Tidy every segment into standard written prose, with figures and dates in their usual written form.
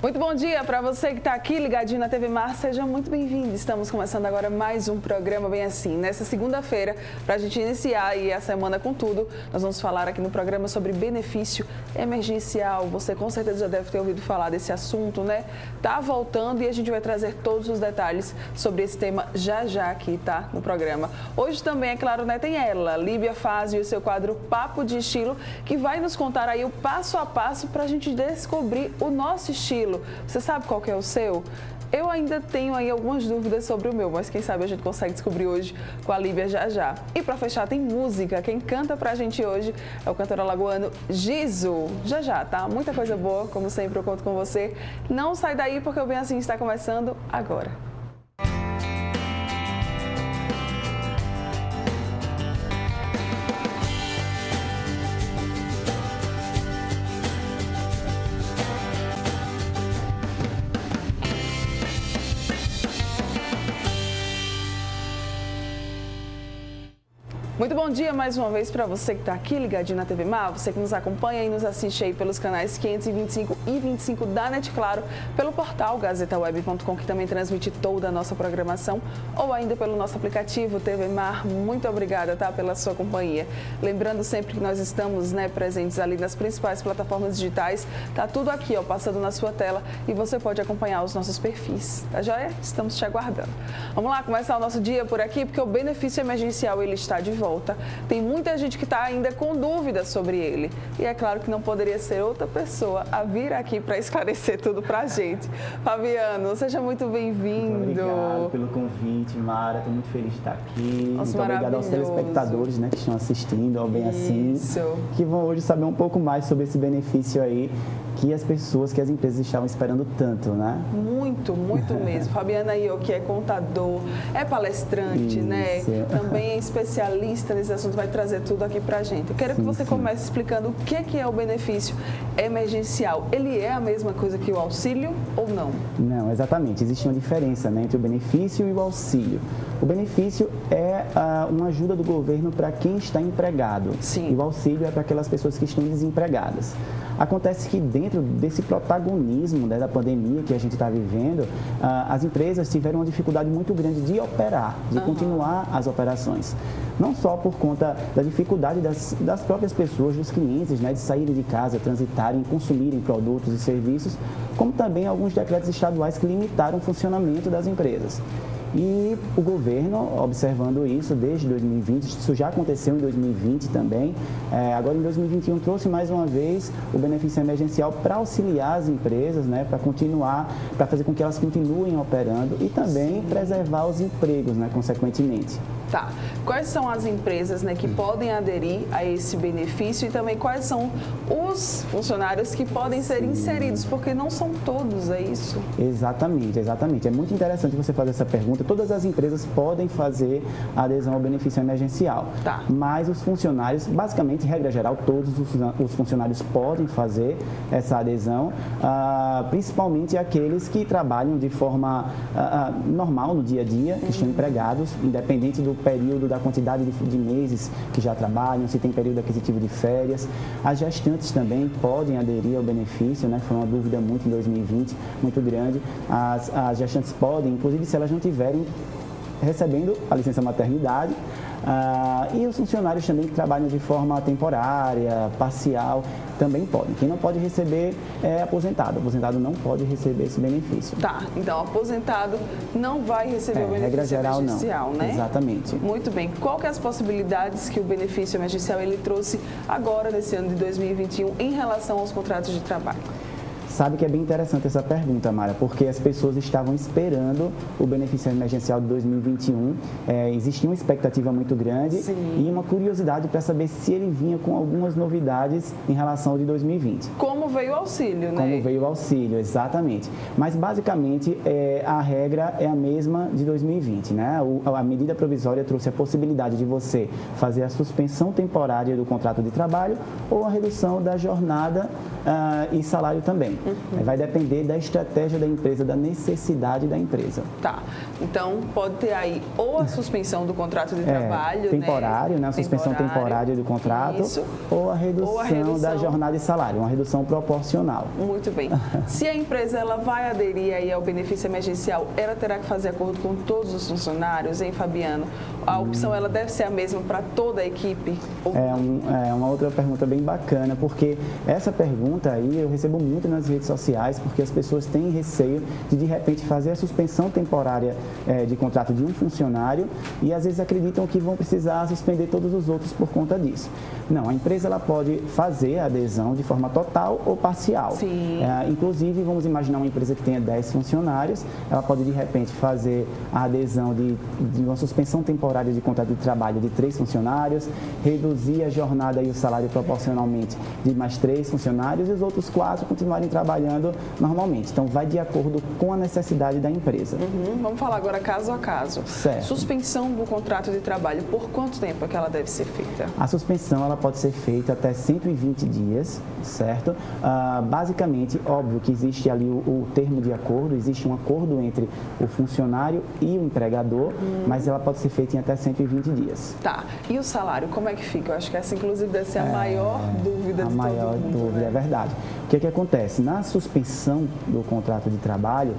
Muito bom dia para você que está aqui ligadinho na TV Mar, seja muito bem-vindo. Estamos começando agora mais um programa bem assim. Nessa segunda-feira, para a gente iniciar aí a semana com tudo, nós vamos falar aqui no programa sobre benefício emergencial. Você com certeza já deve ter ouvido falar desse assunto, né? Tá voltando e a gente vai trazer todos os detalhes sobre esse tema já aqui, tá? No programa. Hoje também, é claro, né, tem ela, Líbia Fazio e o seu quadro Papo de Estilo, que vai nos contar aí o passo a passo para a gente descobrir o nosso estilo. Você sabe qual que é o seu? Eu ainda tenho aí algumas dúvidas sobre o meu, mas quem sabe a gente consegue descobrir hoje com a Líbia já. E para fechar tem música, quem canta pra gente hoje é o cantor alagoano Gizu. Já, tá? Muita coisa boa, como sempre eu conto com você. Não sai daí porque o Bem Assim está começando agora. Muito bom dia mais uma vez para você que está aqui ligadinho na TV Mar, você que nos acompanha e nos assiste aí pelos canais 525 e 25 da NET Claro, pelo portal gazetaweb.com, que também transmite toda a nossa programação, ou ainda pelo nosso aplicativo TV Mar. Muito obrigada, tá, pela sua companhia. Lembrando sempre que nós estamos, né, presentes ali nas principais plataformas digitais, tá tudo aqui, ó, passando na sua tela e você pode acompanhar os nossos perfis, tá joia? Estamos te aguardando. Vamos lá começar o nosso dia por aqui, porque o benefício emergencial ele está de volta. Tem muita gente que está ainda com dúvidas sobre ele. E é claro que não poderia ser outra pessoa a vir aqui para esclarecer tudo para a gente. Fabiano, seja muito bem-vindo. Muito obrigado pelo convite, Mara. Estou muito feliz de estar aqui. Nossa, muito obrigado aos telespectadores, né, que estão assistindo ao Bem Assim. Que vão hoje saber um pouco mais sobre esse benefício aí que as pessoas, que as empresas estavam esperando tanto, né? Muito mesmo. Fabiana aí, que é contador, é palestrante, né? Também é especialista nesse assunto, vai trazer tudo aqui pra gente. Eu quero que você comece explicando o que é o benefício emergencial. Ele é a mesma coisa que o auxílio ou não? Não, exatamente. Existe uma diferença, né, entre o benefício e o auxílio. O benefício é uma ajuda do governo para quem está empregado. Sim. E o auxílio é para aquelas pessoas que estão desempregadas. Acontece que dentro desse protagonismo, né, da pandemia que a gente está vivendo, as empresas tiveram uma dificuldade muito grande de operar, de continuar as operações. Não só por conta da dificuldade das próprias pessoas, dos clientes, né, de saírem de casa, transitarem, consumirem produtos e serviços, como também alguns decretos estaduais que limitaram o funcionamento das empresas. E o governo, observando isso desde 2020, isso já aconteceu em 2020 também, agora em 2021 trouxe mais uma vez o benefício emergencial para auxiliar as empresas, né, para continuar, para fazer com que elas continuem operando e também preservar os empregos, né, consequentemente. Tá. Quais são as empresas, né, que podem aderir a esse benefício e também quais são os funcionários que podem ser inseridos, porque não são todos, é isso? Exatamente. É muito interessante você fazer essa pergunta. Todas as empresas podem fazer a adesão ao benefício emergencial, tá, mas os funcionários, basicamente, regra geral, todos os funcionários podem fazer essa adesão, principalmente aqueles que trabalham de forma normal no dia a dia, que estão empregados, independente do período, da quantidade de meses que já trabalham, se tem período aquisitivo de férias. As gestantes também podem aderir ao benefício, né? Foi uma dúvida muito em 2020, muito grande. As gestantes podem, inclusive se elas não tiverem recebendo a licença maternidade, e os funcionários também que trabalham de forma temporária, parcial, também podem. Quem não pode receber é aposentado. O aposentado não pode receber esse benefício. Tá, então o aposentado não vai receber o benefício regra geral, emergencial, não, né? Exatamente. Muito bem. Qual que é as possibilidades que o benefício emergencial ele trouxe agora, nesse ano de 2021, em relação aos contratos de trabalho? Sabe que é bem interessante essa pergunta, Mara, porque as pessoas estavam esperando o benefício emergencial de 2021, existia uma expectativa muito grande. Sim. E uma curiosidade para saber se ele vinha com algumas novidades em relação ao de 2020. Como veio o auxílio, né? Como veio o auxílio, exatamente. Mas, basicamente, a regra é a mesma de 2020, né? A medida provisória trouxe a possibilidade de você fazer a suspensão temporária do contrato de trabalho ou a redução da jornada e salário também. Vai depender da estratégia da empresa, da necessidade da empresa. Tá. Então, pode ter aí ou a suspensão do contrato de trabalho, temporário, né? A suspensão temporária do contrato, isso, ou a redução da jornada e salário, uma redução proporcional. Muito bem. Se a empresa ela vai aderir aí ao benefício emergencial, ela terá que fazer acordo com todos os funcionários, hein, Fabiano? A opção ela deve ser a mesma para toda a equipe? É uma outra pergunta bem bacana, porque essa pergunta aí eu recebo muito nas redes sociais, porque as pessoas têm receio de repente fazer a suspensão temporária de contrato de um funcionário e às vezes acreditam que vão precisar suspender todos os outros por conta disso. Não, a empresa ela pode fazer a adesão de forma total ou parcial. Sim. Inclusive, vamos imaginar uma empresa que tenha 10 funcionários, ela pode de repente fazer a adesão de uma suspensão temporária de contrato de trabalho de 3 funcionários, reduzir a jornada e o salário proporcionalmente de mais 3 funcionários e os outros 4 continuarem trabalhando normalmente. Então, vai de acordo com a necessidade da empresa. Vamos falar agora caso a caso. Certo. Suspensão do contrato de trabalho, por quanto tempo é que ela deve ser feita? A suspensão ela pode ser feita até 120 dias, certo? Basicamente, óbvio que existe ali o termo de acordo, existe um acordo entre o funcionário e o empregador, mas ela pode ser feita em até 120 dias. Tá. E o salário, como é que fica? Eu acho que essa, inclusive, deve ser a maior dúvida de todo mundo. A maior dúvida, é verdade. O que acontece? Na suspensão do contrato de trabalho,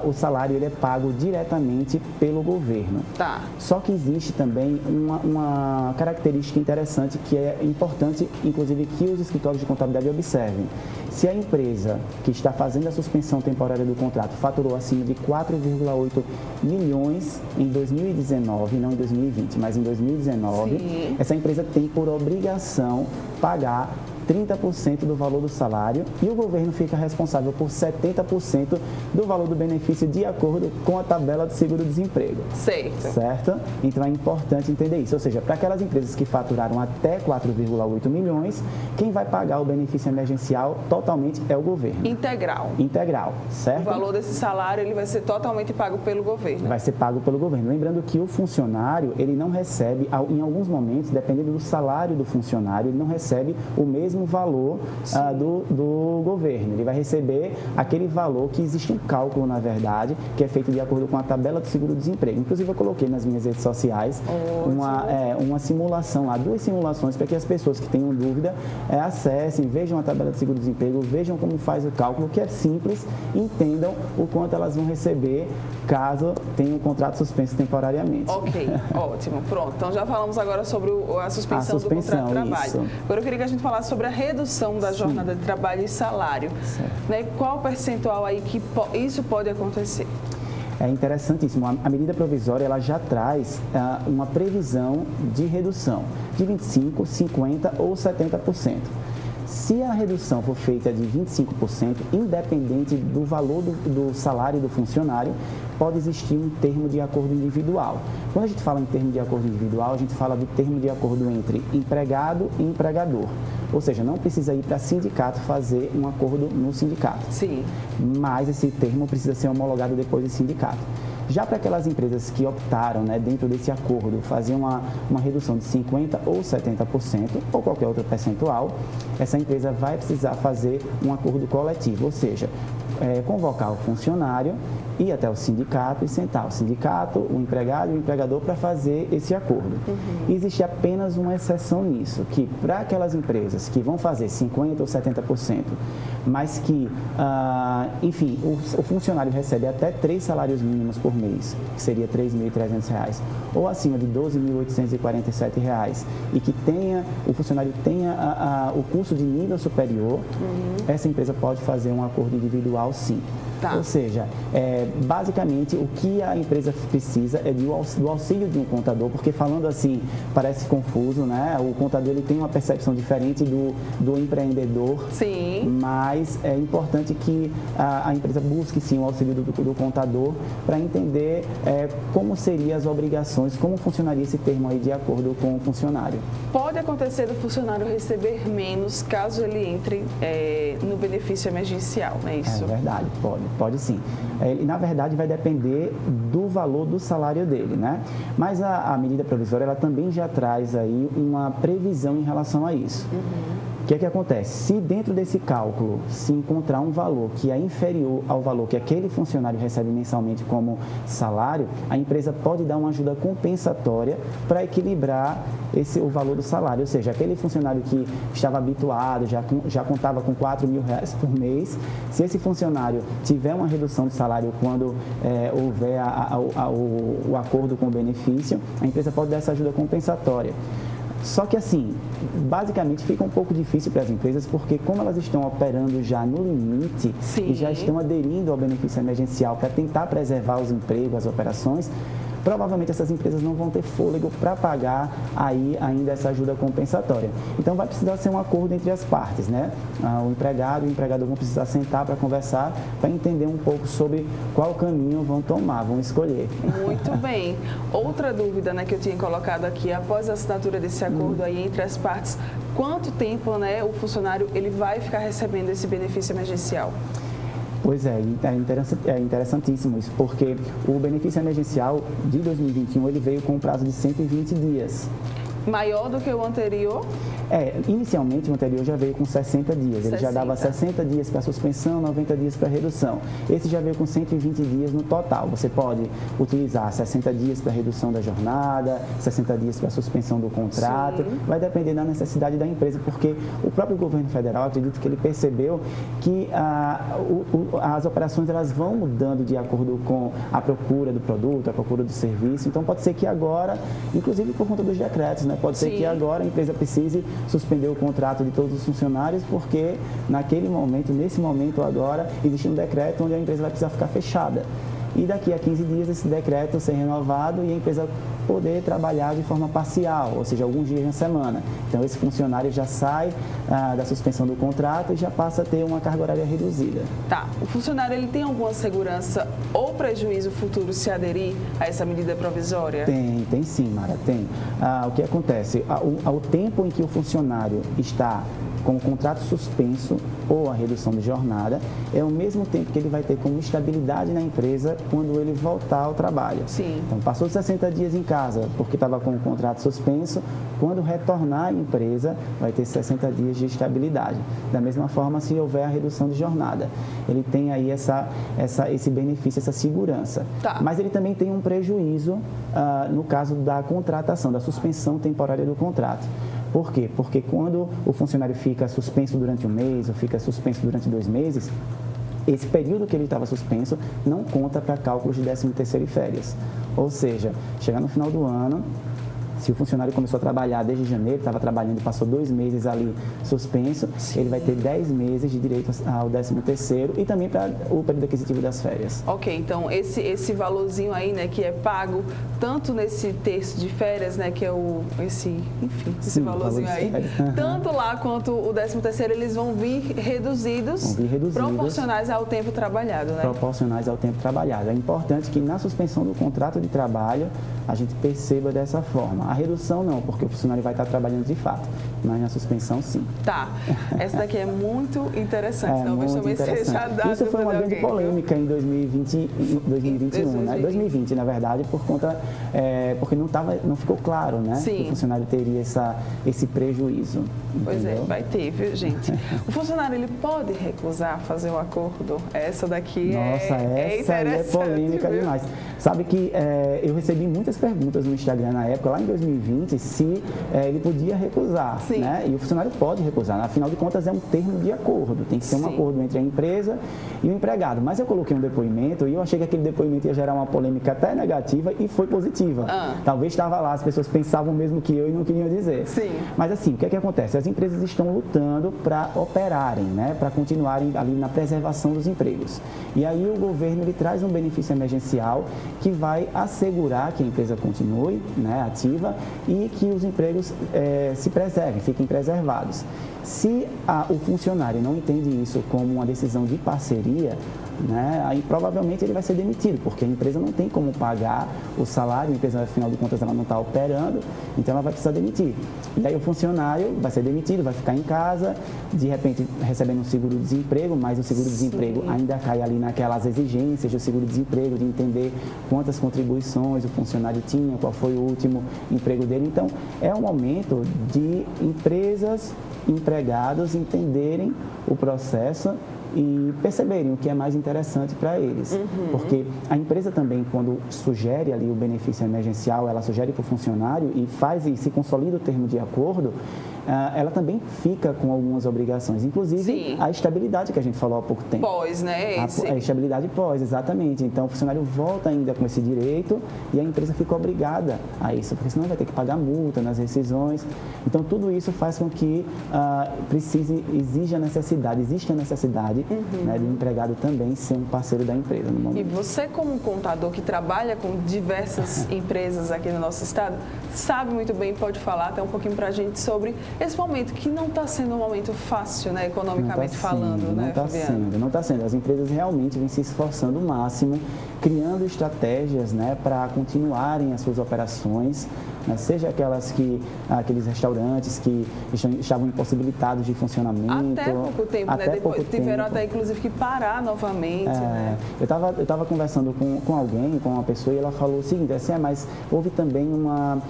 o salário ele é pago diretamente pelo governo. Tá. Só que existe também uma característica interessante que é importante, inclusive, que os escritórios de contabilidade observem. Se a empresa que está fazendo a suspensão temporária do contrato faturou acima de 4,8 milhões em 2019, não em 2020, mas em 2019, Sim. essa empresa tem por obrigação pagar 30% do valor do salário e o governo fica responsável por 70% do valor do benefício de acordo com a tabela do seguro-desemprego. Certo? Então é importante entender isso. Ou seja, para aquelas empresas que faturaram até 4,8 milhões, quem vai pagar o benefício emergencial totalmente é o governo. Integral, certo? O valor desse salário ele vai ser totalmente pago pelo governo. Vai ser pago pelo governo. Lembrando que o funcionário, ele não recebe, em alguns momentos, dependendo do salário do funcionário, ele não recebe o mesmo valor do governo. Ele vai receber aquele valor que existe um cálculo, na verdade, que é feito de acordo com a tabela do seguro-desemprego. Inclusive, eu coloquei nas minhas redes sociais uma simulação lá, 2 simulações para que as pessoas que tenham dúvida acessem, vejam a tabela do seguro-desemprego, vejam como faz o cálculo, que é simples, entendam o quanto elas vão receber caso tenham um contrato suspenso temporariamente. Ok, ótimo, pronto. Então já falamos agora sobre a suspensão do contrato de trabalho. Isso. Agora eu queria que a gente falasse sobre a redução da jornada de trabalho e salário. Né? Qual o percentual aí que isso pode acontecer? É interessantíssimo. A medida provisória ela já traz uma previsão de redução de 25%, 50% ou 70%. Se a redução for feita de 25%, independente do valor do salário do funcionário, pode existir um termo de acordo individual. Quando a gente fala em termo de acordo individual, a gente fala do termo de acordo entre empregado e empregador. Ou seja, não precisa ir para sindicato fazer um acordo no sindicato. Sim. Mas esse termo precisa ser homologado depois do sindicato. Já para aquelas empresas que optaram, dentro desse acordo, fazer uma redução de 50% ou 70%, ou qualquer outro percentual, essa empresa vai precisar fazer um acordo coletivo, ou seja, convocar o funcionário, ir até o sindicato e sentar o sindicato, o empregado e o empregador para fazer esse acordo. Existe apenas uma exceção nisso, que para aquelas empresas que vão fazer 50% ou 70%, mas que, enfim, o funcionário recebe até 3 salários mínimos por mês, que seria R$ 3.300, ou acima de R$ 12.847, e que o funcionário tenha o curso de nível superior, essa empresa pode fazer um acordo individual, sim. Tá. Ou seja, basicamente o que a empresa precisa é do auxílio de um contador, porque falando assim parece confuso, né? O contador ele tem uma percepção diferente do empreendedor. Sim. Mas é importante que a empresa busque sim o auxílio do contador para entender como seriam as obrigações, como funcionaria esse termo aí de acordo com o funcionário. Pode acontecer do funcionário receber menos caso ele entre no benefício emergencial, não é isso? É verdade, pode sim. E, na verdade, vai depender do valor do salário dele, né? Mas a medida provisória, ela também já traz aí uma previsão em relação a isso. O que é que acontece? Se dentro desse cálculo se encontrar um valor que é inferior ao valor que aquele funcionário recebe mensalmente como salário, a empresa pode dar uma ajuda compensatória para equilibrar o valor do salário. Ou seja, aquele funcionário que estava habituado, já contava com R$4.000 por mês, se esse funcionário tiver uma redução de salário quando houver o acordo com o benefício, a empresa pode dar essa ajuda compensatória. Só que assim, basicamente fica um pouco difícil para as empresas, porque como elas estão operando já no limite e já estão aderindo ao benefício emergencial para tentar preservar os empregos, as operações, provavelmente essas empresas não vão ter fôlego para pagar aí ainda essa ajuda compensatória. Então vai precisar ser um acordo entre as partes, né? O empregado e o empregador vão precisar sentar para conversar, para entender um pouco sobre qual caminho vão tomar, vão escolher. Muito bem. Outra dúvida, né, que eu tinha colocado aqui, após a assinatura desse acordo aí entre as partes, quanto tempo, né, o funcionário ele vai ficar recebendo esse benefício emergencial? Pois é interessantíssimo isso, porque o benefício emergencial de 2021 ele veio com um prazo de 120 dias. Maior do que o anterior? Inicialmente o anterior já veio com 60 dias, ele já dava 60 dias para suspensão, 90 dias para redução. Esse já veio com 120 dias no total. Você pode utilizar 60 dias para redução da jornada, 60 dias para suspensão do contrato, vai depender da necessidade da empresa, porque o próprio governo federal, acredito que ele percebeu que as operações elas vão mudando de acordo com a procura do produto, a procura do serviço, então pode ser que agora, inclusive por conta dos decretos, né, pode ser que agora a empresa precise suspender o contrato de todos os funcionários, porque nesse momento agora, existe um decreto onde a empresa vai precisar ficar fechada. E daqui a 15 dias esse decreto ser renovado e a empresa poder trabalhar de forma parcial, ou seja, alguns dias na semana. Então esse funcionário já sai da suspensão do contrato e já passa a ter uma carga horária reduzida. Tá. O funcionário ele tem alguma segurança ou prejuízo futuro se aderir a essa medida provisória? Tem sim, Mara, tem. O que acontece? Ao tempo em que o funcionário está com o contrato suspenso ou a redução de jornada, é o mesmo tempo que ele vai ter como estabilidade na empresa quando ele voltar ao trabalho. Sim. Então, passou 60 dias em casa porque estava com o contrato suspenso, quando retornar à empresa, vai ter 60 dias de estabilidade. Da mesma forma, se houver a redução de jornada. Ele tem aí esse benefício, essa segurança. Tá. Mas ele também tem um prejuízo no caso da contratação, da suspensão temporária do contrato. Por quê? Porque quando o funcionário fica suspenso durante um mês ou fica suspenso durante 2 meses, esse período que ele estava suspenso não conta para cálculos de 13º e férias. Ou seja, chegar no final do ano, se o funcionário começou a trabalhar desde janeiro, estava trabalhando e passou 2 meses ali suspenso, ele vai ter 10 meses de direito ao 13º e também para o período aquisitivo das férias. Ok, então esse valorzinho aí, né, que é pago tanto nesse terço de férias, né, que é esse valorzinho aí, tanto lá quanto o 13º, eles vão vir reduzidos, proporcionais ao tempo trabalhado, né? Proporcionais ao tempo trabalhado. É importante que na suspensão do contrato de trabalho, a gente perceba dessa forma. A redução não, porque o funcionário vai estar trabalhando de fato, mas na suspensão sim. Tá, essa daqui é muito interessante, talvez também seja dado. Isso foi uma grande polêmica em 2021, né? 2020, na verdade, por conta, porque não ficou claro, né? Sim. Que o funcionário teria esse prejuízo. Pois entendeu? vai ter, viu, gente? O funcionário, ele pode recusar fazer o acordo? Essa daqui essa aí é polêmica demais. Sabe que eu recebi muitas perguntas no Instagram na época, lá em 2020, se ele podia recusar, né? E o funcionário pode recusar, afinal de contas é um termo de acordo, tem que ser um acordo entre a empresa e o empregado. Mas eu coloquei um depoimento e eu achei que aquele depoimento ia gerar uma polêmica até negativa e foi positiva. Talvez estava lá, as pessoas pensavam mesmo que eu e não queriam dizer. Sim. Mas assim, o que é que acontece? As empresas estão lutando para operarem, né? Para continuarem ali na preservação dos empregos. E aí o governo ele traz um benefício emergencial que vai assegurar que a empresa continue, né, ativa e que os empregos se preservem, fiquem preservados. Se o funcionário não entende isso como uma decisão de parceria, né, aí provavelmente ele vai ser demitido, porque a empresa não tem como pagar o salário, a empresa, afinal de contas, ela não está operando, então ela vai precisar demitir. E aí o funcionário vai ser demitido, vai ficar em casa, de repente recebendo um seguro-desemprego, mas o seguro-desemprego ainda cai ali naquelas exigências do seguro-desemprego, de entender quantas contribuições o funcionário tinha, qual foi o último emprego dele. Então, é um momento de empresas empregados entenderem o processo e perceberem o que é mais interessante para eles. Porque a empresa também, quando sugere ali o benefício emergencial, ela sugere para o funcionário e faz e se consolida o termo de acordo, ela também fica com algumas obrigações, inclusive Sim. a estabilidade que a gente falou há pouco tempo. Pós, né? A estabilidade pós, exatamente. Então, o funcionário volta ainda com esse direito e a empresa fica obrigada a isso, porque senão vai ter que pagar multa nas rescisões. Então, tudo isso faz com que exista a necessidade né, do empregado também ser um parceiro da empresa no momento. E você, como contador que trabalha com diversas empresas aqui no nosso estado, sabe muito bem, pode falar até um pouquinho para a gente sobre esse momento que não está sendo um momento fácil, né, economicamente falando, né, Fabiano? Não está sendo. As empresas realmente vêm se esforçando o máximo, criando estratégias, né, para continuarem as suas operações, né, seja aqueles restaurantes que estavam impossibilitados de funcionamento. Até pouco tempo, né? Depois tiveram até inclusive que parar novamente. Né? Eu estava conversando com alguém, com uma pessoa, e ela falou o seguinte, assim, mas houve também uma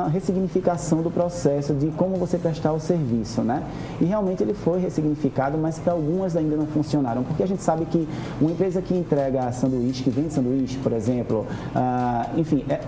ressignificação do processo de como você prestar o serviço, né? E realmente ele foi ressignificado, mas para algumas ainda não funcionaram, porque a gente sabe que uma empresa que entrega sanduíche, que vende sanduíche, por exemplo,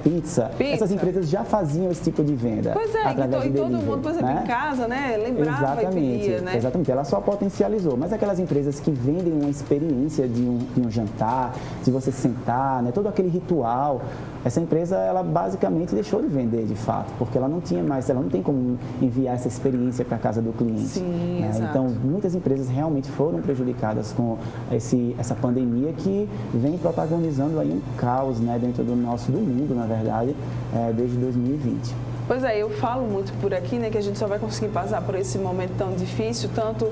pizza, essas empresas já faziam esse tipo de venda. Pois é, através de todo delivery, mundo, por exemplo, né? em casa, né? Lembrava e pedia, né? Exatamente, ela só potencializou, mas aquelas empresas que vendem uma experiência de um jantar, de você sentar, né? Todo aquele ritual, essa empresa, ela basicamente deixou de vender de fato, porque ela não tinha mais, ela não tem como enviar essa experiência para a casa do cliente. Sim, né? exato. Então, muitas empresas realmente foram prejudicadas com essa pandemia que vem protagonizando aí um caos, né, dentro do mundo, na verdade, desde 2020. Pois é, eu falo muito por aqui, né, que a gente só vai conseguir passar por esse momento tão difícil, tanto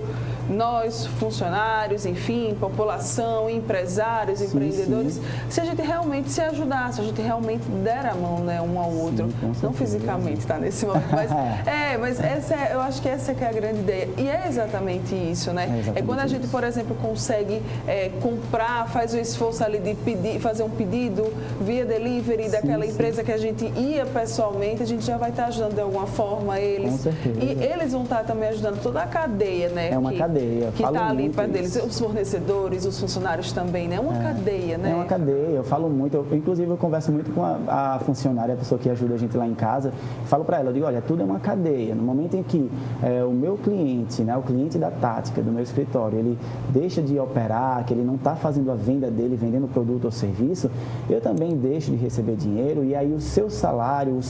nós, funcionários, enfim, população, empresários, empreendedores, sim. Se a gente realmente se ajudar, se a gente realmente der a mão, né, um ao outro, não fisicamente, tá, nesse momento, mas eu acho que essa que é a grande ideia, e é exatamente isso, né, é quando a gente, por exemplo, consegue comprar, faz o esforço ali de fazer um pedido via delivery daquela empresa que a gente ia pessoalmente, a gente já vai estar ajudando de alguma forma eles. Com certeza. E eles vão estar também ajudando toda a cadeia, né? É uma cadeia. Que está ali para deles, os fornecedores, os funcionários também, né? É uma cadeia, né? É uma cadeia, eu falo muito, inclusive eu converso muito com a funcionária, a pessoa que ajuda a gente lá em casa, falo para ela, eu digo, olha, tudo é uma cadeia. No momento em que o meu cliente, né, o cliente da Tática, do meu escritório, ele deixa de operar, que ele não está fazendo a venda dele, vendendo produto ou serviço, eu também deixo de receber dinheiro e aí o seu salário, o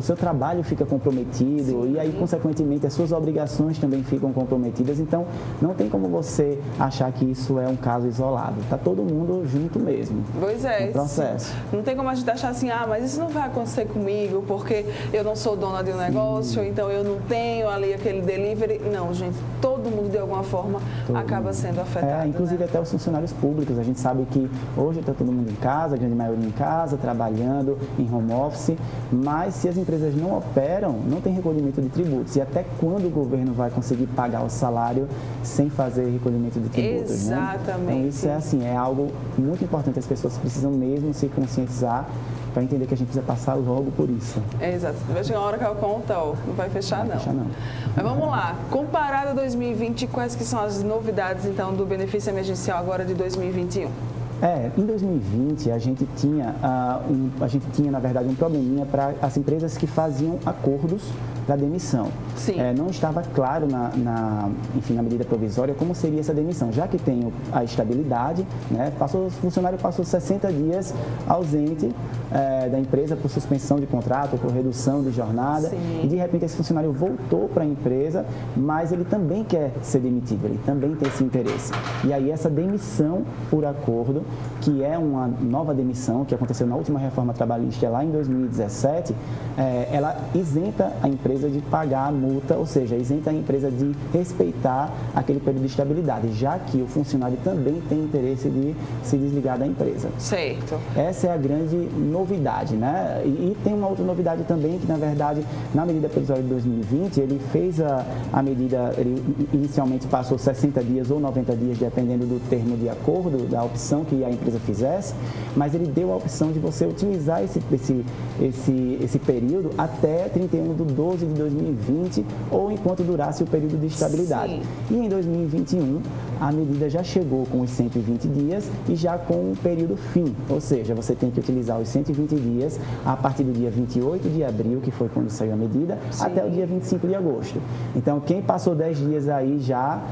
seu trabalho fica comprometido. Sim. E aí, consequentemente, as suas obrigações também ficam comprometidas. Então, não tem como você achar que isso é um caso isolado. Está todo mundo junto mesmo. Pois é. No processo. Não tem como a gente achar assim, mas isso não vai acontecer comigo porque eu não sou dona de um negócio, então eu não tenho ali aquele delivery. Não, gente, todo mundo, de alguma forma, acaba sendo afetado. Inclusive, até os funcionários públicos. A gente sabe que hoje está todo mundo em casa, a grande maioria em casa, trabalhando em home office. Mas se as empresas não operam, não tem recolhimento de tributos. E até quando o governo vai conseguir pagar o salário sem fazer recolhimento de tributos? Exatamente. Né? Então isso é algo muito importante. As pessoas precisam mesmo se conscientizar para entender que a gente precisa passar logo por isso. Exato. Vai chegar uma hora que a conta não vai fechar, não. Mas vamos lá. Comparado a 2020, quais que são as novidades, então, do benefício emergencial agora de 2021? Em 2020, a gente tinha, na verdade, um probleminha para as empresas que faziam acordos para demissão. Sim. Não estava claro na medida provisória como seria essa demissão, já que tem a estabilidade, né? O funcionário passou 60 dias ausente da empresa por suspensão de contrato, por redução de jornada. Sim. E de repente esse funcionário voltou para a empresa, mas ele também quer ser demitido, ele também tem esse interesse. E aí essa demissão por acordo, que é uma nova demissão que aconteceu na última reforma trabalhista lá em 2017, ela isenta a empresa de pagar a multa, ou seja, isenta a empresa de respeitar aquele período de estabilidade, já que o funcionário também tem interesse de se desligar da empresa. Certo. Essa é a grande novidade, né? E tem uma outra novidade também, que na verdade, na medida provisória de 2020, ele fez a medida, ele inicialmente passou 60 dias ou 90 dias, dependendo do termo de acordo, da opção que a empresa fizesse, mas ele deu a opção de você utilizar esse período até 31 de 12 de 2020 ou enquanto durasse o período de estabilidade. Sim. E em 2021, a medida já chegou com os 120 dias e já com o período fim, ou seja, você tem que utilizar os 120 dias a partir do dia 28 de abril, que foi quando saiu a medida, Sim. até o dia 25 de agosto. Então, quem passou 10 dias aí já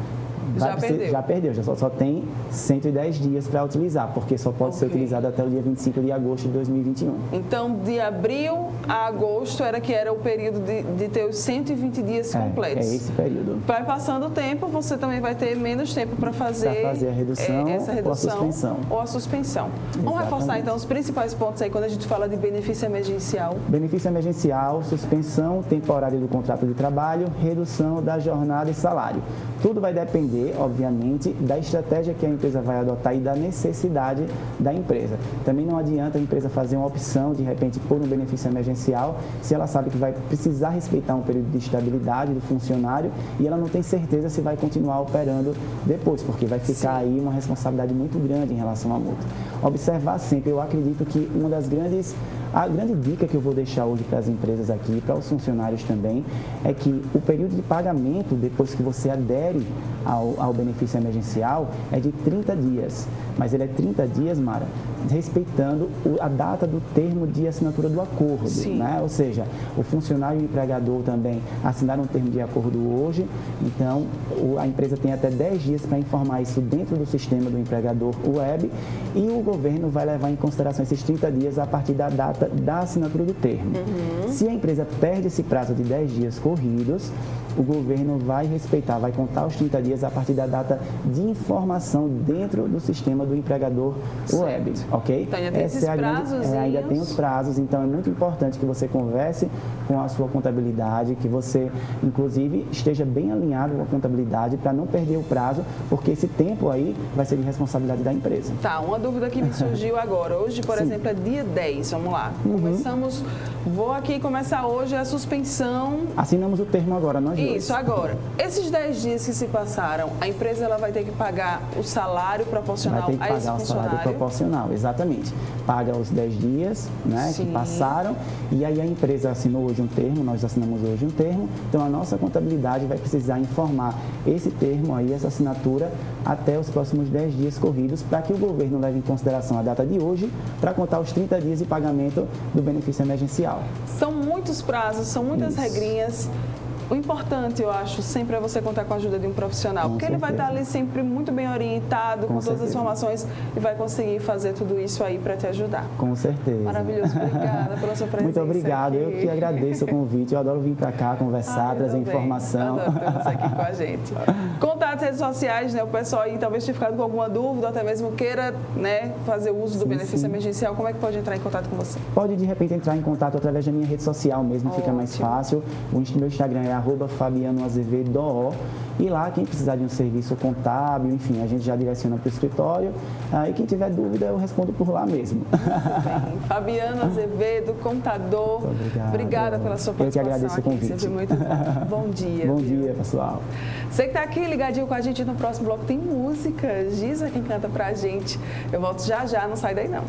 perdeu, só tem 110 dias para utilizar, porque só pode ser utilizado até o dia 25 de agosto de 2021. Então, de abril a agosto era o período de ter os 120 dias completos. É esse período. Vai passando o tempo, você também vai ter menos tempo para fazer a redução, essa redução ou a suspensão. Vamos reforçar, então, os principais pontos aí quando a gente fala de benefício emergencial. Benefício emergencial, suspensão temporária do contrato de trabalho, redução da jornada e salário. Tudo vai depender, obviamente, da estratégia que a empresa vai adotar e da necessidade da empresa. Também não adianta a empresa fazer uma opção, de repente, por um benefício emergencial, se ela sabe que vai precisar respeitar um período de estabilidade do funcionário e ela não tem certeza se vai continuar operando depois, porque vai ficar aí uma responsabilidade muito grande em relação à multa. Observar sempre, eu acredito que a grande dica que eu vou deixar hoje para as empresas aqui, para os funcionários também, é que o período de pagamento, depois que você adere ao benefício emergencial, é de 30 dias. Mas ele é 30 dias, Mara, respeitando a data do termo de assinatura do acordo, né? Ou seja, o funcionário e o empregador também assinaram um termo de acordo hoje, então a empresa tem até 10 dias para informar isso dentro do sistema do empregador web e o governo vai levar em consideração esses 30 dias a partir da data da assinatura do termo. Se a empresa perde esse prazo de 10 dias corridos, o governo vai respeitar, vai contar os 30 dias a partir da data de informação dentro do sistema do empregador web, ok? Então, ainda tem esses prazos. Ainda tem os prazos, então é muito importante que você converse com a sua contabilidade, que você, inclusive, esteja bem alinhado com a contabilidade para não perder o prazo, porque esse tempo aí vai ser de responsabilidade da empresa. Tá, uma dúvida que me surgiu agora. Hoje, por exemplo, é dia 10, vamos lá. Vou aqui começar hoje a suspensão. Assinamos o termo agora, nós dois. Isso, agora. Esses 10 dias que se passaram, a empresa ela vai ter que pagar o salário proporcional a esse funcionário? Vai ter que pagar o salário proporcional, exatamente. Paga os 10 dias, né, que passaram, e aí a empresa assinou hoje um termo, nós assinamos hoje um termo, então a nossa contabilidade vai precisar informar esse termo aí, essa assinatura, até os próximos 10 dias corridos, para que o governo leve em consideração a data de hoje, para contar os 30 dias de pagamento do benefício emergencial. São muitos prazos, são muitas regrinhas. O importante, eu acho, sempre é você contar com a ajuda de um profissional, porque ele vai estar ali sempre muito bem orientado, com todas as informações e vai conseguir fazer tudo isso aí para te ajudar. Com certeza. Maravilhoso, obrigada pela sua presença. Muito obrigado, aqui. Eu que agradeço o convite, eu adoro vir para cá, conversar, trazer informação. Adoro ter você aqui com a gente. Contatos, redes sociais, né, o pessoal aí talvez tenha ficado com alguma dúvida, até mesmo queira, né, fazer uso do benefício emergencial, como é que pode entrar em contato com você? Pode, de repente, entrar em contato através da minha rede social mesmo, fica mais fácil. O meu Instagram é @FabianoAzevedo. E lá, quem precisar de um serviço contábil, enfim, a gente já direciona para o escritório. E quem tiver dúvida, eu respondo por lá mesmo. Bem, Fabiano Azevedo, contador. Muito obrigado. Obrigada pela sua participação. Eu que agradeço o convite. Sempre muito bom. Bom dia. Bom dia, pessoal. Você que está aqui ligadinho com a gente no próximo bloco tem música. Giza quem canta pra gente. Eu volto já já, não sai daí não.